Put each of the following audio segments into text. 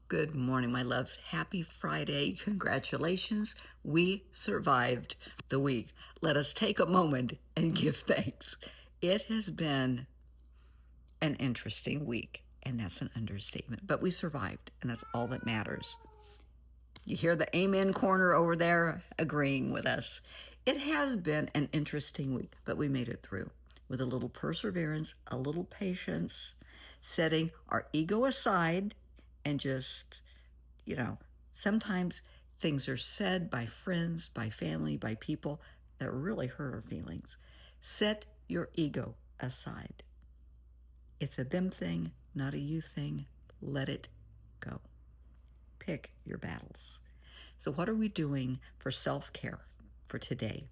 Good morning, my loves. Happy Friday. Congratulations. We survived the week. Let us take a moment and give thanks. It has been an interesting week, and that's an understatement, but we survived, and that's all that matters. You hear the amen corner over there agreeing with us. It has been an interesting week, but we made it through with a little perseverance, a little patience, setting our ego aside and just sometimes things are said by friends, by family, by people that really hurt our feelings. Set your ego aside. It's a them thing, not a you thing. Let it go. Pick your battles. So, what are we doing for self care for today?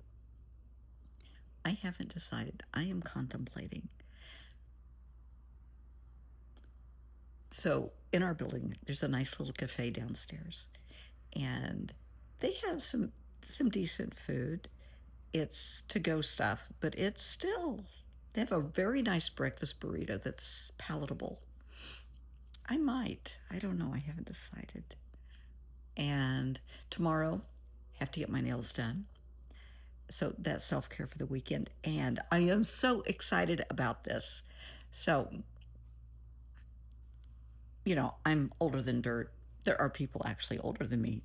I haven't decided. I am contemplating. So, in our building, there's a nice little cafe downstairs, and they have some decent food. It's to-go stuff, but it's still, they have a very nice breakfast burrito that's palatable. I don't know, I haven't decided. And tomorrow, have to get my nails done. So that's self-care for the weekend. And I am so excited about this. So, I'm older than dirt. There are people actually older than me.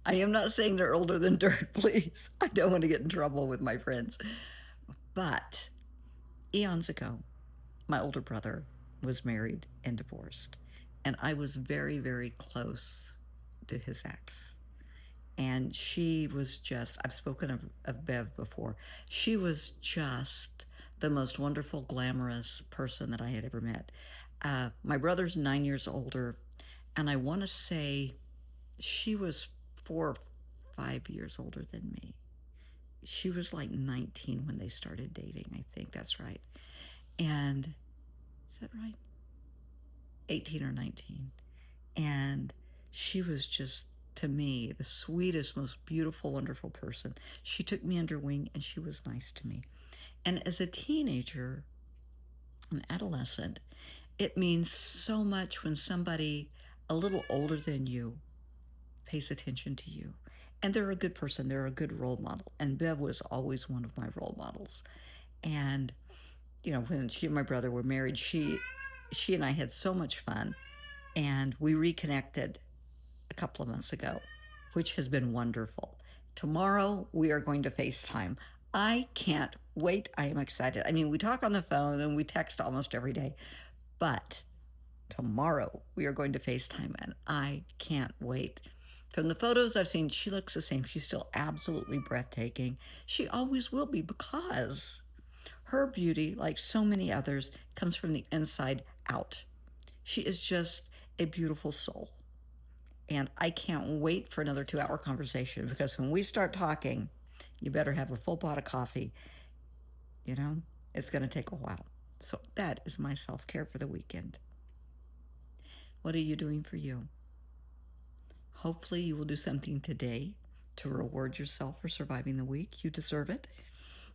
I am not saying they're older than dirt, please. I don't want to get in trouble with my friends. But eons ago, my older brother was married and divorced, and I was very, very close to his ex. And she was just, I've spoken of Bev before, she was just the most wonderful, glamorous person that I had ever met. My brother's 9 years older, and I want to say she was 4 or 5 years older than me. She was like 19 when they started dating, I think that's right. And is that right? 18 or 19. And she was just, to me, the sweetest, most beautiful, wonderful person. She took me under wing and she was nice to me. And as a teenager, an adolescent, it means so much when somebody a little older than you pays attention to you. And they're a good person, they're a good role model. And Bev was always one of my role models. And when she and my brother were married, she and I had so much fun, and we reconnected a couple of months ago, which has been wonderful. Tomorrow we are going to FaceTime. I can't wait. I am excited. I mean, we talk on the phone and we text almost every day, but tomorrow we are going to FaceTime, and I can't wait. From the photos I've seen, she looks the same. She's still absolutely breathtaking. She always will be, because her beauty, like so many others, comes from the inside out. She is just a beautiful soul. And I can't wait for another 2-hour conversation, because when we start talking, you better have a full pot of coffee. It's going to take a while. So that is my self-care for the weekend. What are you doing for you? Hopefully you will do something today to reward yourself for surviving the week. You deserve it.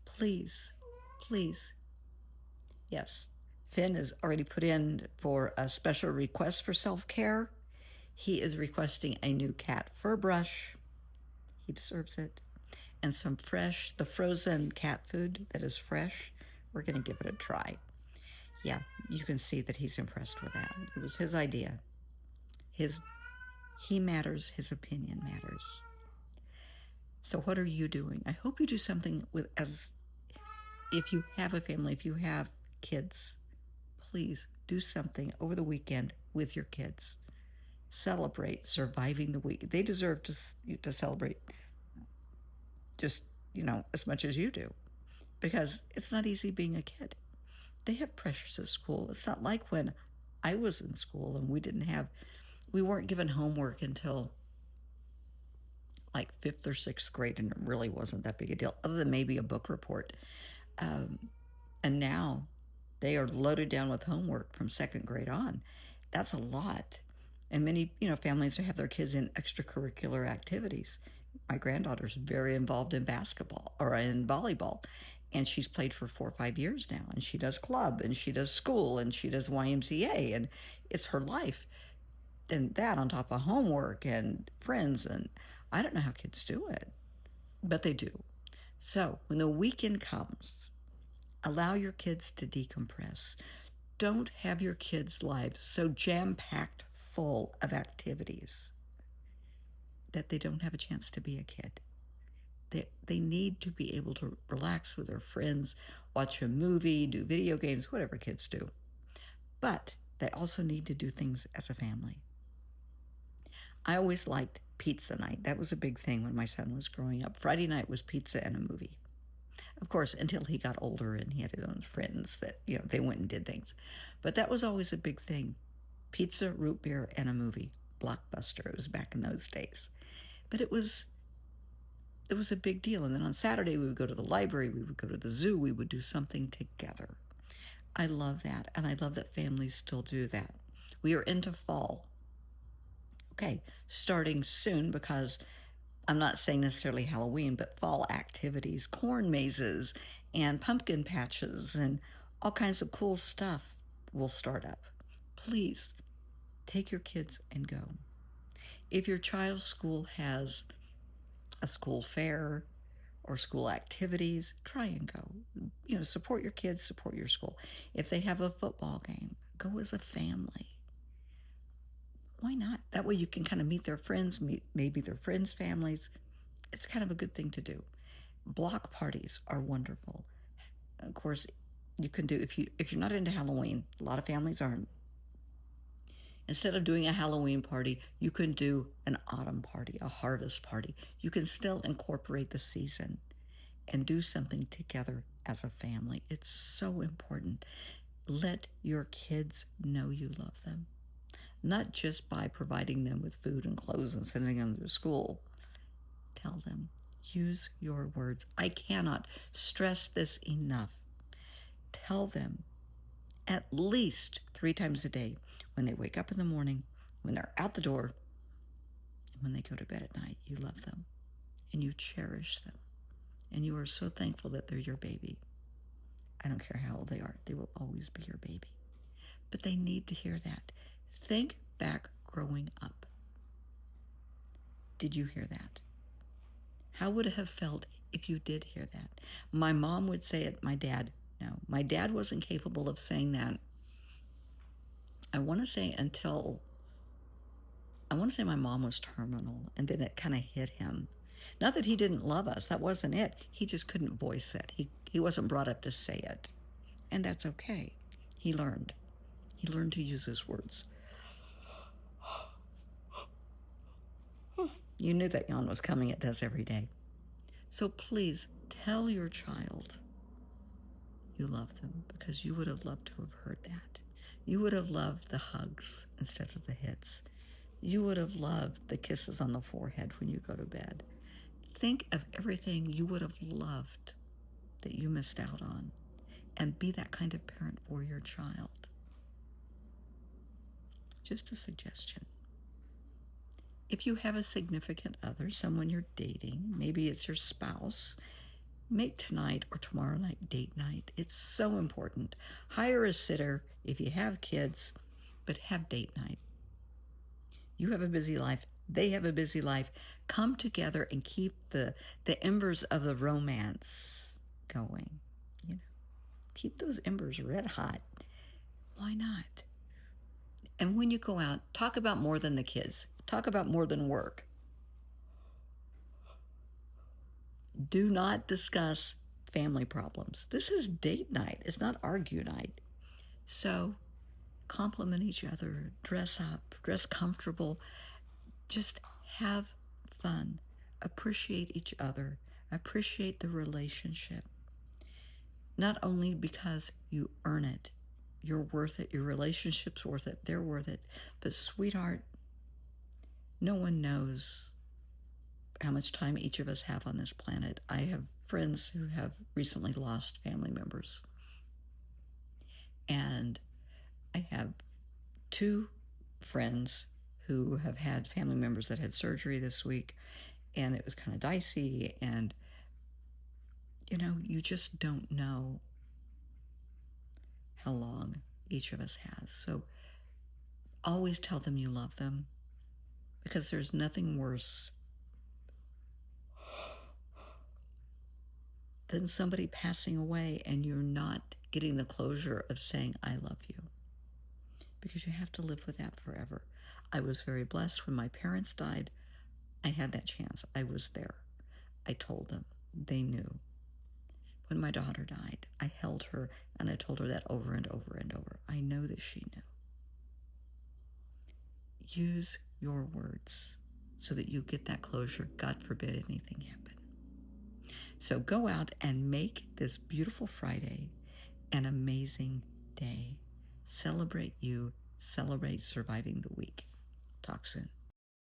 Please, please. Yes, Finn has already put in for a special request for self-care. He is requesting a new cat fur brush. He deserves it. And the frozen cat food that is fresh. We're going to give it a try. Yeah, you can see that he's impressed with that. It was his idea. He matters. His opinion matters. So what are you doing? I hope you do something if you have a family, if you have kids, please do something over the weekend with your kids. Celebrate surviving the week. They deserve to celebrate just, as much as you do, because it's not easy being a kid. They have pressures at school. It's not like when I was in school and we weren't given homework until like 5th or 6th grade, and it really wasn't that big a deal, other than maybe a book report. And now they are loaded down with homework from 2nd grade on. That's a lot. And many, families have their kids in extracurricular activities. My granddaughter's very involved in basketball or in volleyball, and she's played for 4 or 5 years now. And she does club, and she does school, and she does YMCA, and it's her life. And that on top of homework and friends. And I don't know how kids do it, but they do. So when the weekend comes, allow your kids to decompress. Don't have your kids' lives so jam packed full of activities that they don't have a chance to be a kid. They need to be able to relax with their friends, watch a movie, do video games, whatever kids do. But they also need to do things as a family. I always liked pizza night. That was a big thing when my son was growing up. Friday night was pizza and a movie. Of course, until he got older and he had his own friends that, they went and did things. But that was always a big thing. Pizza, root beer, and a movie. Blockbuster. It was back in those days. But it was a big deal. And then on Saturday, we would go to the library, we would go to the zoo, we would do something together. I love that. And I love that families still do that. We are into fall. Okay, starting soon because I'm not saying necessarily Halloween, but fall activities, corn mazes, and pumpkin patches, and all kinds of cool stuff will start up. Please take your kids and go. If your child's school has a school fair or school activities, try and go. Support your kids, support your school. If they have a football game, go as a family. Why not? That way you can kind of meet their friends, meet maybe their friends' families. It's kind of a good thing to do. Block parties are wonderful. Of course, you can do if you're not into Halloween, a lot of families aren't. Instead of doing a Halloween party, you can do an autumn party, a harvest party. You can still incorporate the season and do something together as a family. It's so important. Let your kids know you love them, not just by providing them with food and clothes and sending them to school. Tell them, use your words. I cannot stress this enough. Tell them at least 3 times a day when they wake up in the morning, when they're out the door, and when they go to bed at night. You love them and you cherish them. And you are so thankful that they're your baby. I don't care how old they are, they will always be your baby. But they need to hear that. Think back growing up. Did you hear that? How would it have felt if you did hear that? My mom would say it, my dad, no. My dad wasn't capable of saying that. I want to say my mom was terminal, and then it kind of hit him. Not that he didn't love us, that wasn't it. He just couldn't voice it. He wasn't brought up to say it. And that's okay. He learned. He learned to use his words. You knew that yawn was coming. It does every day. So please tell your child you love them, because you would have loved to have heard that. You would have loved the hugs instead of the hits. You would have loved the kisses on the forehead when you go to bed. Think of everything you would have loved that you missed out on, and be that kind of parent for your child. Just a suggestion. If you have a significant other, someone you're dating, maybe it's your spouse, make tonight or tomorrow night date night. It's so important. Hire a sitter if you have kids, but have date night. You have a busy life. They have a busy life. Come together and keep the embers of the romance going. Keep those embers red hot. Why not? And when you go out, talk about more than the kids. Talk about more than work. Do not discuss family problems. This is date night. It's not argue night. So compliment each other, dress up, dress comfortable, just have fun, appreciate each other, appreciate the relationship. Not only because you earn it, you're worth it, your relationship's worth it, they're worth it, but sweetheart, no one knows how much time each of us have on this planet. I have friends who have recently lost family members. And I have 2 friends who have had family members that had surgery this week, and it was kind of dicey, and you just don't know how long each of us has. So Always tell them you love them because there's nothing worse than somebody passing away and you're not getting the closure of saying, I love you, because you have to live with that forever. I was very blessed when my parents died. I had that chance. I was there. I told them. They knew. When my daughter died, I held her and I told her that over and over and over. I know that she knew. Use your words so that you get that closure. God forbid anything happen. So go out and make this beautiful Friday an amazing day. Celebrate you. Celebrate surviving the week. Talk soon.